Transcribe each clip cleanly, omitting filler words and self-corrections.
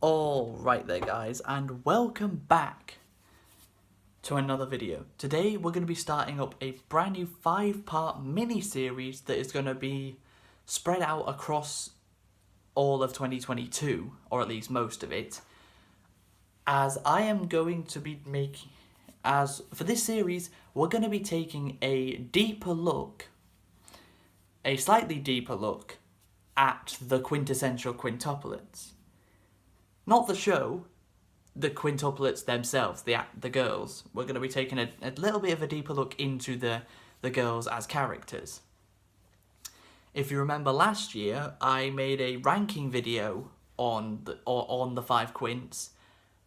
Alright there guys, and welcome back to another video. Today we're going to be starting up a brand new 5-part mini-series that is going to be spread out across all of 2022, or at least most of it, as I am going to be for this series, we're going to be taking a slightly deeper look at the Quintessential Quintuplets. Not the show, the Quintuplets themselves, the girls. We're going to be taking a little bit of a deeper look into the girls as characters. If you remember last year, I made a ranking video on the 5 quints,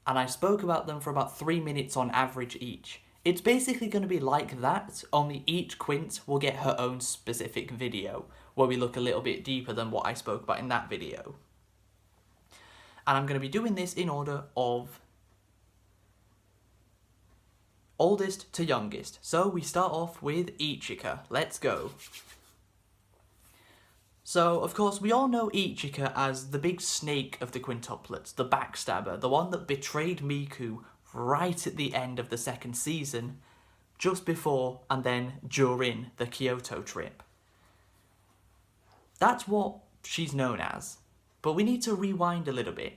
and I spoke about them for about 3 minutes on average each. It's basically going to be like that, only each quint will get her own specific video, where we look a little bit deeper than what I spoke about in that video. And I'm going to be doing this in order of oldest to youngest. So we start off with Ichika. Let's go. So, of course, we all know Ichika as the big snake of the quintuplets, the backstabber, the one that betrayed Miku right at the end of the 2nd season, just before and then during the Kyoto trip. That's what she's known as. But we need to rewind a little bit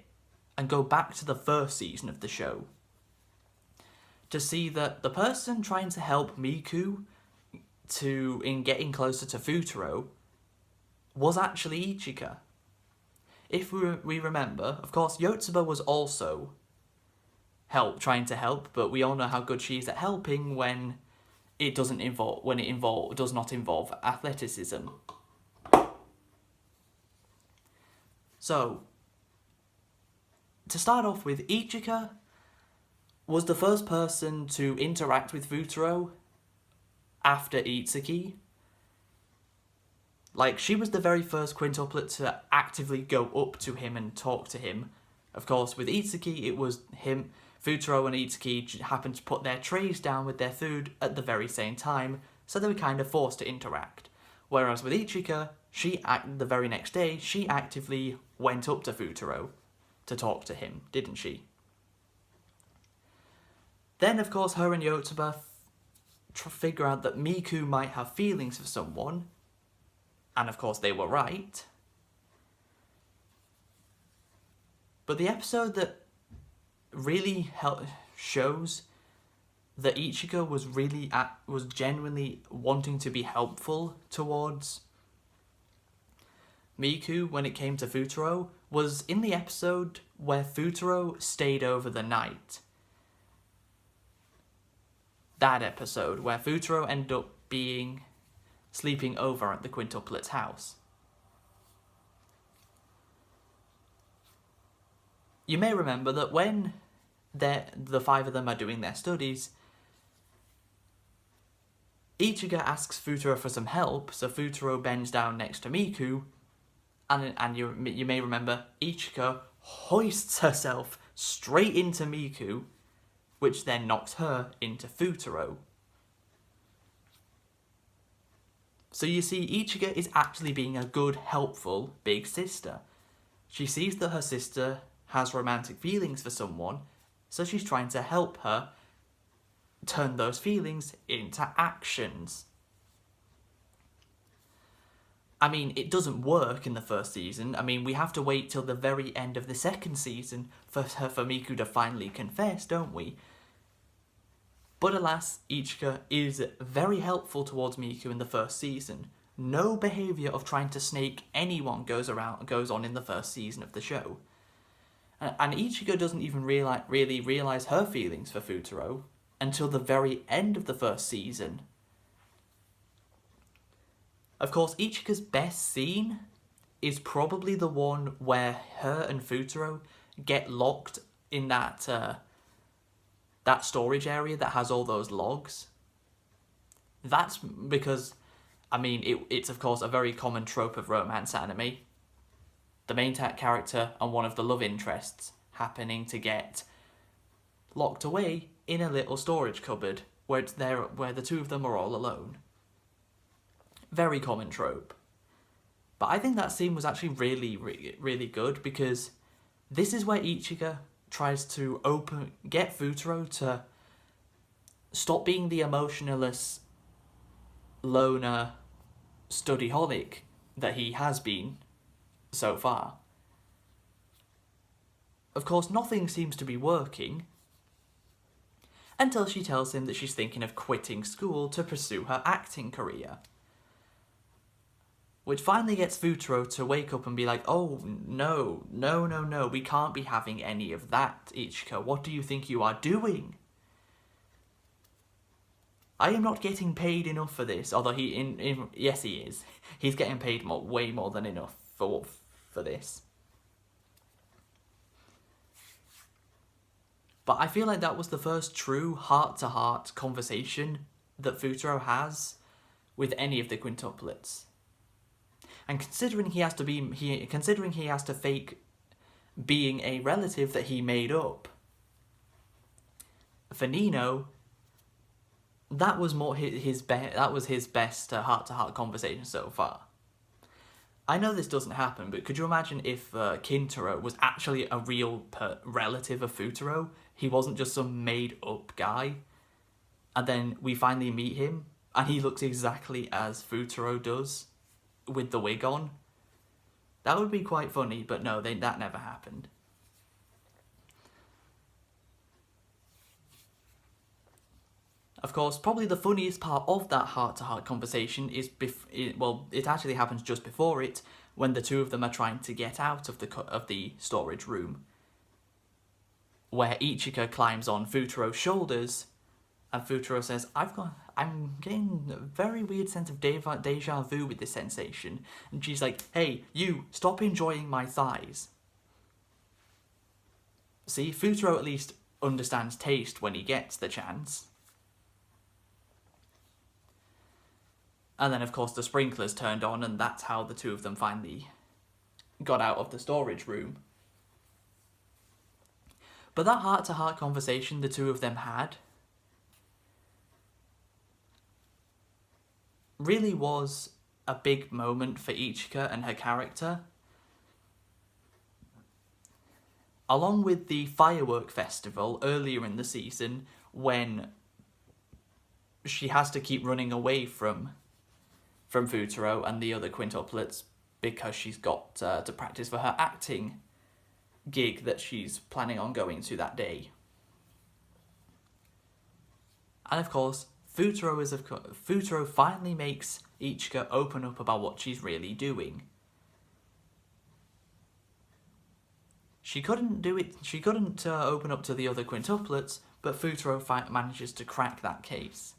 and go back to the 1st season of the show to see that the person trying to help Miku in getting closer to Futaro was actually Ichika. If we remember, of course, Yotsuba was also trying to help, but we all know how good she is at helping when it does not involve athleticism. So, to start off with, Ichika was the first person to interact with Futaro after Itsuki. Like, she was the very first quintuplet to actively go up to him and talk to him. Of course, with Itsuki, it was Futaro and Itsuki happened to put their trays down with their food at the very same time, so they were kind of forced to interact. Whereas with Ichika, the very next day, she actively went up to Futaro to talk to him, didn't she? Then, of course, her and Yotsuba figure out that Miku might have feelings for someone, and of course they were right. But the episode that really shows that Ichika was genuinely wanting to be helpful towards Miku when it came to Futaro was in the episode where Futaro stayed over the night. That episode where Futaro ended up sleeping over at the quintuplets' house. You may remember that when the 5 of them are doing their studies, Ichika asks Futaro for some help, so Futaro bends down next to Miku, and you may remember Ichika hoists herself straight into Miku, which then knocks her into Futaro. So you see, Ichika is actually being a good, helpful big sister. She sees that her sister has romantic feelings for someone, so she's trying to help her turn those feelings into actions. I mean, it doesn't work in the 1st season. I mean, we have to wait till the very end of the 2nd season for Miku to finally confess, don't we? But alas, Ichika is very helpful towards Miku in the 1st season. No behaviour of trying to snake anyone goes on in the 1st season of the show. And Ichika doesn't even really realise her feelings for Futaro until the very end of the 1st season. Of course, Ichika's best scene is probably the one where her and Futaro get locked in that storage area that has all those logs. That's because, I mean, it's of course a very common trope of romance anime. The main character and one of the love interests happening to get locked away in a little storage cupboard where the 2 of them are all alone. Very common trope. But I think that scene was actually really, really, really good because This is where Ichika tries to get Futaro to stop being the emotionless loner studyholic that he has been so far. Of course, nothing seems to be working until she tells him that she's thinking of quitting school to pursue her acting career. Which finally gets Futaro to wake up and be like, oh, no, we can't be having any of that, Ichika. What do you think you are doing? I am not getting paid enough for this, although yes, he is. He's getting paid way more than enough for this. But I feel like that was the first true heart-to-heart conversation that Futaro has with any of the quintuplets. And considering he has to fake being a relative that he made up, for Nino, that was his best heart-to-heart conversation so far. I know this doesn't happen, but could you imagine if Quintaro was actually a real relative of Futaro? He wasn't just some made-up guy. And then we finally meet him, and he looks exactly as Futaro does, with the wig on. That would be quite funny, but no, that never happened. Of course, probably the funniest part of that heart-to-heart conversation is it actually happens just before it, when the two of them are trying to get out of the storage room, where Ichika climbs on Futaro's shoulders, and Futaro says, I'm getting a very weird sense of deja vu with this sensation. And she's like, hey, you, stop enjoying my thighs. See, Futaro at least understands taste when he gets the chance. And then, of course, the sprinklers turned on, and that's how the two of them finally got out of the storage room. But that heart-to-heart conversation the two of them had really was a big moment for Ichika and her character. Along with the firework festival earlier in the season, when she has to keep running away from Futaro and the other quintuplets because she's got to practice for her acting gig that she's planning on going to that day. And of course, Futaro finally makes Ichika open up about what she's really doing. She couldn't do it. She couldn't open up to the other quintuplets, but Futaro manages to crack that case.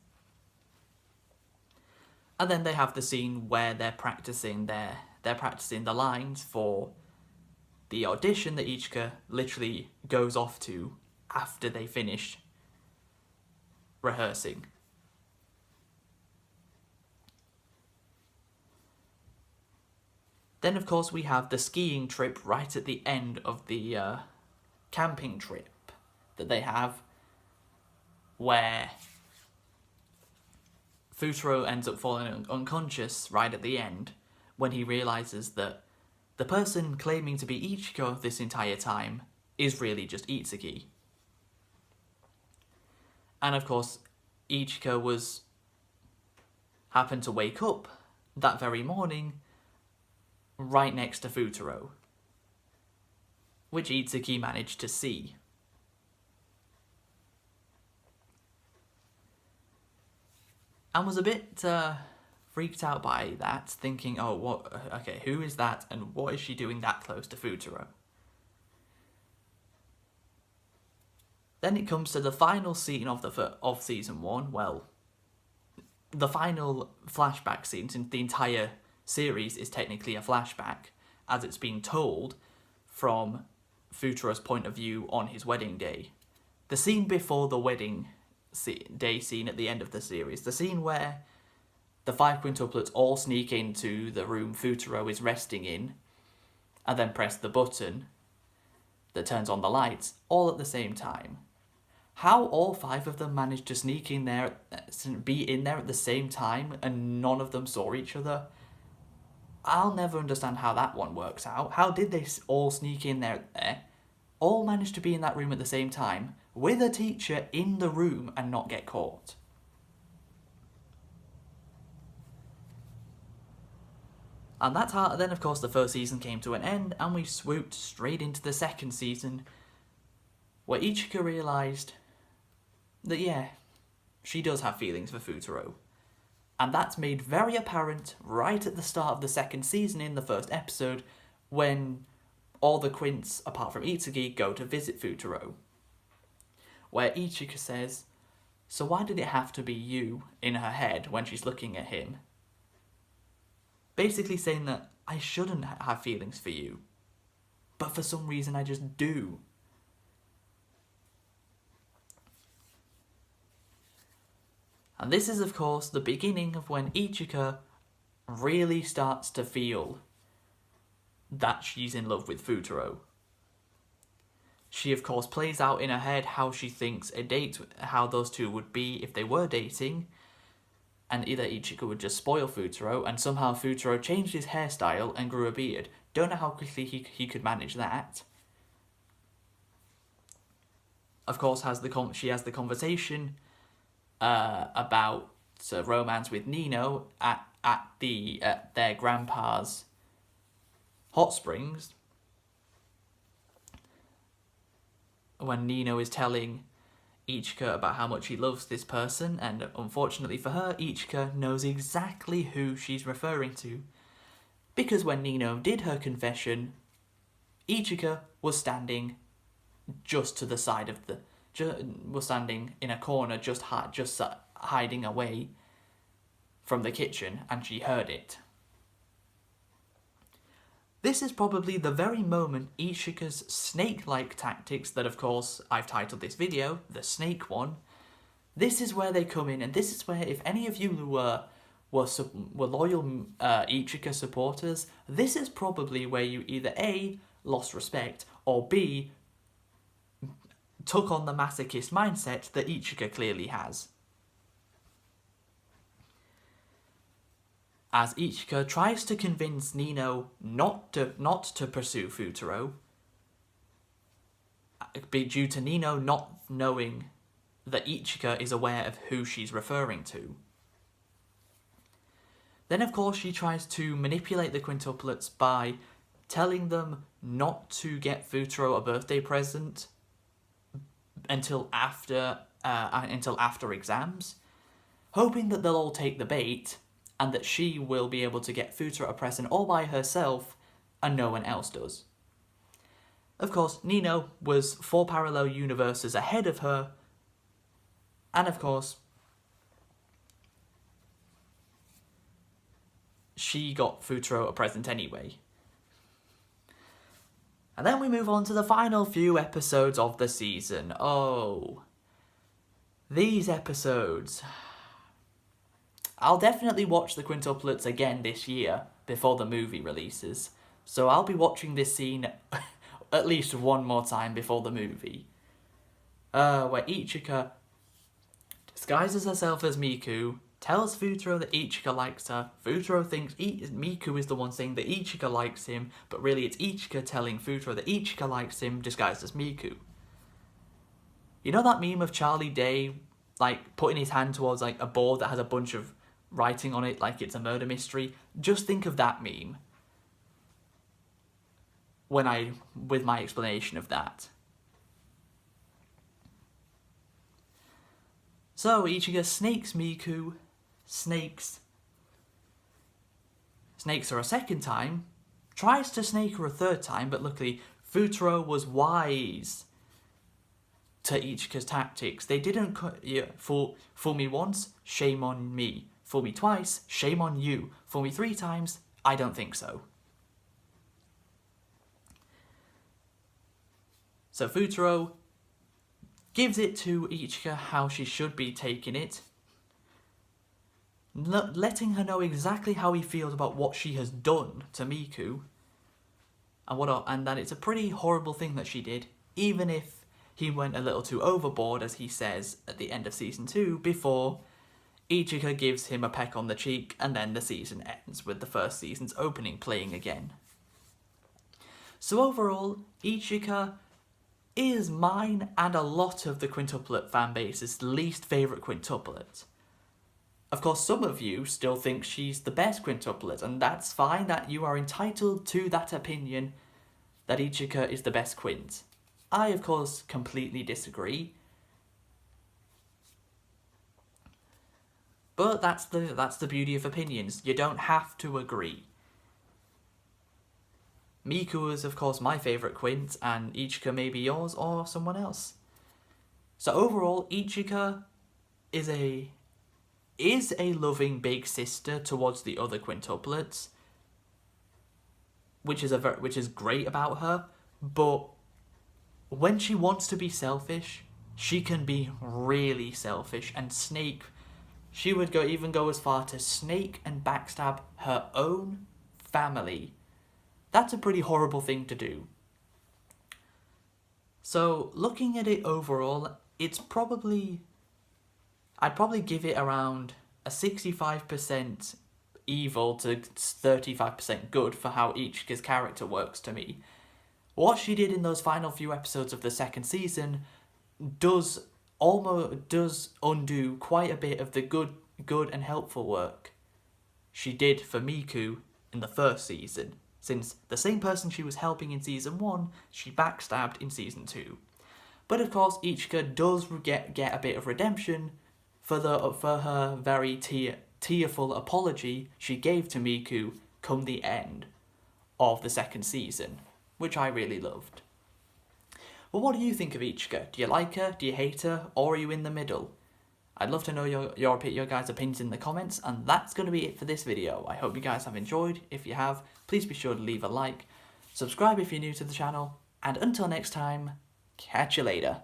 And then they have the scene where they're practicing the lines for the audition that Ichika literally goes off to after they finish rehearsing. Then, of course, we have the skiing trip right at the end of the camping trip that they have, where Futaro ends up falling unconscious right at the end when he realises that the person claiming to be Ichika this entire time is really just Itsuki. And of course, Ichika happened to wake up that very morning right next to Futaro, which Itsuki managed to see. And was a bit freaked out by that, thinking, who is that, and what is she doing that close to Futaro? Then it comes to the final scene of season 1, well, the final flashback scene, since the entire series is technically a flashback, as it's being told from Futaro's point of view on his wedding day. The scene before the wedding day scene at the end of the series, the scene where the 5 quintuplets all sneak into the room Futaro is resting in, and then press the button that turns on the lights, all at the same time. How all 5 of them managed to sneak in there, be in there at the same time, and none of them saw each other, I'll never understand how that one works out. How did they all sneak in there? all manage to be in that room at the same time, with a teacher in the room and not get caught. And that's how, then of course the first season came to an end, and we swooped straight into the second season, where Ichika realised that yeah, she does have feelings for Futaro. And that's made very apparent right at the start of the second season in the first episode, when all the Quints, apart from Itsuki, go to visit Futaro. Where Ichika says, "So why did it have to be you?" in her head when she's looking at him. Basically saying that I shouldn't have feelings for you, but for some reason I just do. And this is, of course, the beginning of when Ichika really starts to feel that she's in love with Futaro. She, of course, plays out in her head how she thinks a date, how those two would be if they were dating, and either Ichika would just spoil Futaro, and somehow Futaro changed his hairstyle and grew a beard. Don't know how quickly he could manage that. Of course, she has the conversation about romance with Nino at their grandpa's hot springs, when Nino is telling Ichika about how much he loves this person, and unfortunately for her, Ichika knows exactly who she's referring to, because when Nino did her confession, Ichika was standing just to the side of was standing in a corner, just hiding away from the kitchen, and she heard it. This is probably the very moment Ichika's snake-like tactics that, of course, I've titled this video, the snake one. This is where they come in, and this is where, if any of you were loyal Ichika supporters, this is probably where you either A, lost respect, or B, took on the masochist mindset that Ichika clearly has. As Ichika tries to convince Nino not to pursue Futaro, due to Nino not knowing that Ichika is aware of who she's referring to. Then, of course, she tries to manipulate the quintuplets by telling them not to get Futaro a birthday present until after exams, hoping that they'll all take the bait and that she will be able to get Futaro a present all by herself and no one else does. Of course, Nino was 4 parallel universes ahead of her, and of course, she got Futaro a present anyway. And then we move on to the final few episodes of the season. Oh, these episodes. I'll definitely watch the quintuplets again this year before the movie releases, so I'll be watching this scene at least one more time before the movie. Where Ichika disguises herself as Miku, tells Futaro that Ichika likes her. Futaro thinks Miku is the one saying that Ichika likes him, but really it's Ichika telling Futaro that Ichika likes him disguised as Miku. You know that meme of Charlie Day, like, putting his hand towards, like, a board that has a bunch of writing on it like it's a murder mystery? Just think of that meme with my explanation of that. So Ichika snakes Miku, snakes her a second time, tries to snake her a third time, but luckily Futaro was wise to Ichika's tactics. They didn't fool me once, shame on me. Fool me twice, shame on you. Fool me 3 times, I don't think so. So Futaro gives it to Ichika how she should be taking it, letting her know exactly how he feels about what she has done to Miku, and that it's a pretty horrible thing that she did, even if he went a little too overboard, as he says at the end of Season 2, before Ichika gives him a peck on the cheek, and then the season ends with the first season's opening playing again. So overall, Ichika is mine and a lot of the quintuplet fanbase's least favourite quintuplet. Of course, some of you still think she's the best quintuplet, and that's fine, that you are entitled to that opinion that Ichika is the best quint. I, of course, completely disagree. But that's the beauty of opinions. You don't have to agree. Miku is, of course, my favourite quint, and Ichika may be yours or someone else. So overall, Ichika is a loving big sister towards the other quintuplets, which is great about her. But when she wants to be selfish, she can be really selfish and snake. She would even go as far to snake and backstab her own family. That's a pretty horrible thing to do. So looking at it overall, I'd probably give it around a 65% evil to 35% good for how Ichika's character works to me. What she did in those final few episodes of the second season does undo quite a bit of the good and helpful work she did for Miku in the first season, since the same person she was helping in season 1, she backstabbed in season 2. But of course, Ichika does get a bit of redemption for her very tearful apology she gave to Miku come the end of the second season, which I really loved. Well, what do you think of Ichika? Do you like her? Do you hate her? Or are you in the middle? I'd love to know your guys' opinions in the comments, and that's going to be it for this video. I hope you guys have enjoyed. If you have, please be sure to leave a like, subscribe if you're new to the channel, and until next time, catch you later.